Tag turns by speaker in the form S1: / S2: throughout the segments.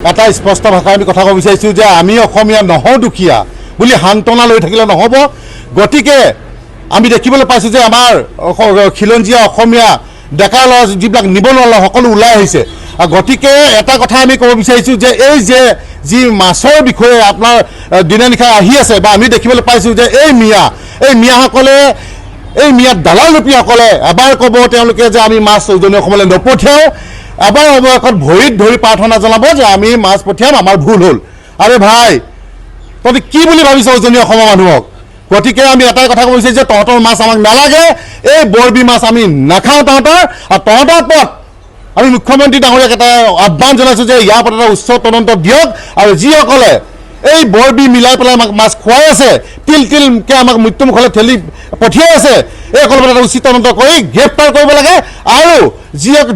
S1: এটা স্পষ্ট ভাষা আমি কথা ক'ব বিচাৰিছোঁ যে আমি অসমীয়া নহওঁ দুখীয়া বুলি সান্তনা লৈ থাকিলে নহ'ব। গতিকে আমি দেখিবলৈ পাইছোঁ যে আমাৰ খিলঞ্জীয়া অসমীয়া ডেকা ল'ৰা যিবিলাক নিবনুৱা সকলো ওলাই আহিছে। গতিকে এটা কথা আমি ক'ব বিচাৰিছোঁ যে এই যে যি মাছৰ বিষয়ে আপোনাৰ দিনে নিশা আহি আছে বা আমি দেখিবলৈ পাইছোঁ যে এই মিয়াসকলে এই মিয়াত দালাল ৰূপীসকলে এবাৰ ক'ব তেওঁলোকে যে আমি মাছ উজনি অসমলৈ নপঠিয়াওঁ, এবাৰ অৱশেষত ভৰিত ধৰি প্ৰাৰ্থনা জনাব যে আমি মাছ পঠিয়াম, আমাৰ ভুল হ'ল। আৰে ভাই তহঁতি কি বুলি ভাবিছ উজনি অসমৰ মানুহক? গতিকে আমি এটাই কথা ক'ব বিচাৰিছোঁ যে তহঁতৰ মাছ আমাক নালাগে, এই বৰবী মাছ আমি নাখাওঁ তহঁতৰ। আৰু তহঁতৰ ওপৰত আমি মুখ্যমন্ত্ৰী ডাঙৰীয়াক এটা আহ্বান জনাইছোঁ যে ইয়াৰ ওপৰত এটা উচ্চ তদন্ত দিয়ক, আৰু যিসকলে এই বৰবী মিলাই পেলাই আমাক মাছ খুৱাই আছে, তিলকে আমাক মৃত্যুমুখলৈ ঠেলি পঠিয়াই আছে, এইসকলৰ এটা উচিত তদন্ত কৰি গ্ৰেপ্তাৰ কৰিব লাগে। আৰু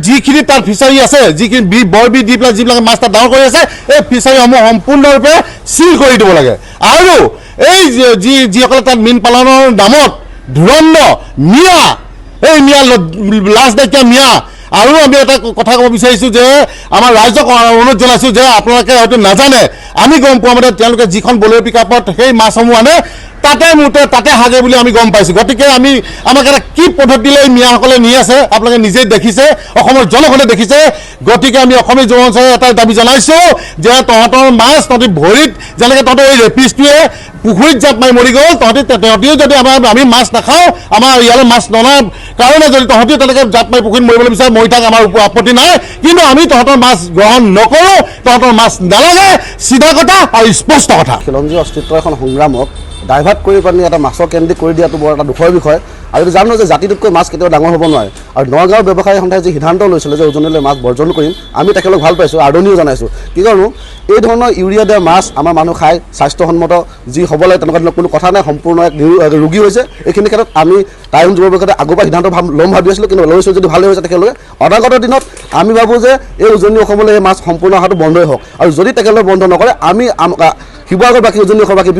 S1: যিখিনি তাৰ ফিচাৰী আছে, যিখিনি বৰবী দি পেলাই যিবিলাক মাছ তাত ডাঙৰ কৰি আছে, এই ফিচাৰীসমূহ সম্পূৰ্ণৰূপে চিল কৰি দিব লাগে। আৰু এই যিসকলে তাত মীন পালনৰ নামত ধুৰন্ধ মিয়া, এই মিয়া লাজ নাইকিয়া মিয়া। আৰু আমি এটা কথা ক'ব বিচাৰিছোঁ যে আমাৰ ৰাইজক অনুৰোধ জনাইছোঁ যে আপোনালোকে হয়তো নাজানে, আমি গম পোৱা মতে তেওঁলোকে যিখন বলেৰ পিকআপত সেই মাছসমূহ আনে তাতে হাগে বুলি আমি গম পাইছোঁ। গতিকে আমাক এটা কি পদ্ধতিলৈ এই মিয়াসকলে নি আছে আপোনালোকে নিজেই দেখিছে, অসমৰ জনগণে দেখিছে। গতিকে আমি অসমীয়া যুৱ মঞ্চই এটা দাবী জনাইছোঁ যে তহঁতৰ মাছ তহঁতি ভৰিত, যেনেকৈ তহঁতৰ এই ৰেপিছটোৱে পুখুৰীত জাপ মাৰি মৰি গ'ল, তহঁতিও যদি আমি মাছ নাখাওঁ, আমাৰ ইয়ালৈ মাছ ননাৰ কাৰণে যদি তহঁতিও তেনেকৈ জাপ মাৰি পুখুৰীত মৰিবলৈ বিচাৰে মৰি থাক, আমাৰ আপত্তি নাই। কিন্তু আমি তহঁতৰ মাছ গ্ৰহণ নকৰোঁ, তহঁতৰ মাছ নালাগে, চিধা কথা আৰু স্পষ্ট কথা।
S2: খিলঞ্জীৰ অস্তিত্বৰ এখন সংগ্ৰামক ডাইভাৰ্ট কৰি পানি এটা মাছৰ কেন্দ্ৰিক কৰি দিয়াটো বৰ এটা দুখৰ বিষয়। আৰু জানো যে জাতিটোতকৈ মাছ কেতিয়াও ডাঙৰ হ'ব নোৱাৰে। আৰু নগাঁৱৰ ব্যৱসায়ী সন্থাই যি সিদ্ধান্ত লৈছিলে যে উজনিলৈ মাছ বৰ্জন কৰিম, আমি তেখেতক ভাল পাইছোঁ, আদৰণিও জনাইছোঁ। কিয়নো এই ধৰণৰ ইউৰিয়া দিয়া মাছ আমাৰ মানুহ খাই স্বাস্থ্যসন্মত যি হ'ব লাগে তেনেকুৱা কোনো কথা নাই, সম্পূৰ্ণ এক ৰোগী হৈছে। এইখিনি ক্ষেত্ৰত আমি টাইম যুৱ পৰিষদে আগৰ পৰা সিদ্ধান্ত ল'ম ভাবি আছিলোঁ, কিন্তু লৈছোঁ যদি ভালেই হৈছে। তেখেতলোকে অনাগত দিনত আমি ভাবোঁ যে এই উজনি অসমলৈ এই মাছ সম্পূৰ্ণ অহাটো বন্ধই হওক। আৰু যদি তেখেতলোকে বন্ধ নকৰে আমি শিৱসাগৰবাসী উজনি অসমবাসী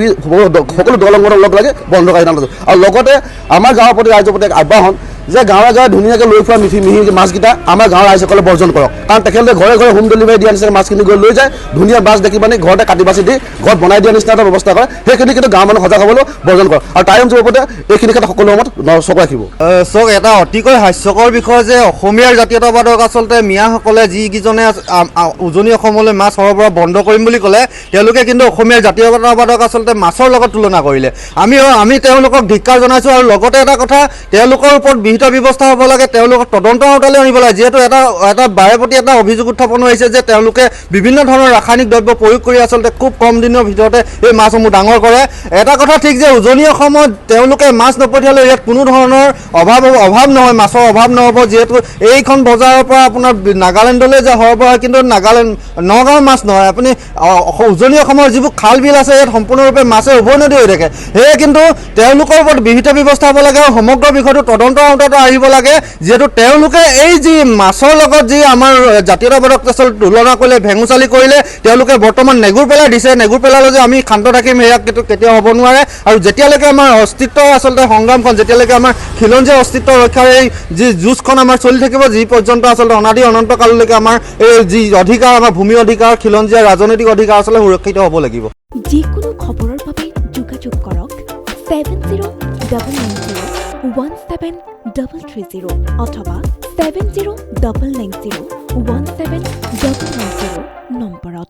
S2: সকলো দলংগঠন লগ লাগি বন্ধ কৰা সিদ্ধান্ত লৈছোঁ। আৰু লগতে আমাৰ গাঁৱৰ প্ৰতি ৰাইজৰ প্ৰতি এক আহ্বান যে গাঁৱে গাঁৱে ধুনীয়াকৈ লৈ ফুৰা মিহি মাছকেইটা আমাৰ গাঁৱৰ ৰাইজসকলে বৰ্জন কৰক। কাৰণ তেখেতে ঘৰে ঘৰে হোম ডেলিভাৰী দিয়া নিচিনা মাছখিনি গৈ লৈ যায়, ধুনীয়া মাছ দেখি পানি ঘৰতে কাটি বাছি দি ঘৰত বনাই দিয়া নিচিনা এটা ব্যৱস্থা কৰে। সেইখিনি কিন্তু গাঁৱৰ মানুহ সজাগ হ'বলৈ বৰ্জন কৰক। আৰু টাইম যুৱপতে এইখিনি ক্ষেত্ৰত সকলো সময়ত চকু ৰাখিব।
S3: চাওক, এটা অতিকৈ হাস্যকৰ বিষয় যে অসমীয়াৰ জাতীয়তাবাদক আচলতে মিয়াসকলে যিকেইজনে উজনি অসমলৈ মাছ সৰবৰাহ বন্ধ কৰিম বুলি ক'লে, তেওঁলোকে কিন্তু অসমীয়াৰ জাতীয়তাবাদক আচলতে মাছৰ লগত তুলনা কৰিলে। আমি তেওঁলোকক ধিক্কাৰ জনাইছোঁ। আৰু লগতে এটা কথা, তেওঁলোকৰ ওপৰত বিহিত ব্যৱস্থা হ'ব লাগে, তেওঁলোকক তদন্তৰ আওতালৈ আনিব লাগে। যিহেতু এটা বাৰে প্ৰতি এটা অভিযোগ উত্থাপন হৈছে যে তেওঁলোকে বিভিন্ন ধৰণৰ ৰাসায়নিক দ্ৰব্য প্ৰয়োগ কৰি আচলতে খুব কম দিনৰ ভিতৰতে এই মাছসমূহ ডাঙৰ কৰে। এটা কথা ঠিক যে উজনি অসমত তেওঁলোকে মাছ নপঠিয়ালে ইয়াত কোনো ধৰণৰ অভাৱ নহয়, মাছৰ অভাৱ নহ'ব। যিহেতু এইখন বজাৰৰ পৰা আপোনাৰ নাগালেণ্ডলৈ যে সৰবৰাহ, কিন্তু নগাঁৱৰ মাছ নহয়। আপুনি উজনি অসমৰ যিবোৰ খাল বিল আছে ইয়াত সম্পূৰ্ণৰূপে মাছে উভৈনদী হৈ থাকে। সেয়ে কিন্তু তেওঁলোকৰ ওপৰত বিহিত ব্যৱস্থা হ'ব লাগে আৰু সমগ্ৰ বিষয়টো তদন্তৰ আওতাত আহিব লাগে। যিহেতু তেওঁলোকে এই যি মাছৰ লগত যি আমাৰ জাতীয়তাবাদক আচলতে তুলনা কৰিলে, ভেঙুচালি কৰিলে, তেওঁলোকে বৰ্তমান নেগুৰ পেলাই দিছে। নেগুৰ পেলালে যে আমি ক্ষান্ত থাকিম সেয়া কিন্তু কেতিয়াও হ'ব নোৱাৰে। আৰু যেতিয়ালৈকে আমাৰ অস্তিত্ব আচলতে সংগ্ৰামখন, যেতিয়ালৈকে আমাৰ খিলঞ্জীয়া অস্তিত্ব ৰক্ষাৰ এই যি যুঁজখন আমাৰ চলি থাকিব, যি পৰ্যন্ত আচলতে অনাদি অনন্তকাললৈকে আমাৰ এই যি অধিকাৰ, আমাৰ ভূমি অধিকাৰ, খিলঞ্জীয়া ৰাজনৈতিক অধিকাৰ আচলতে সুৰক্ষিত হ'ব লাগিব।
S4: যিকোনো খবৰৰ বাবে যোগাযোগ কৰক 7099017330 অথবা 7099017990 নম্বৰত।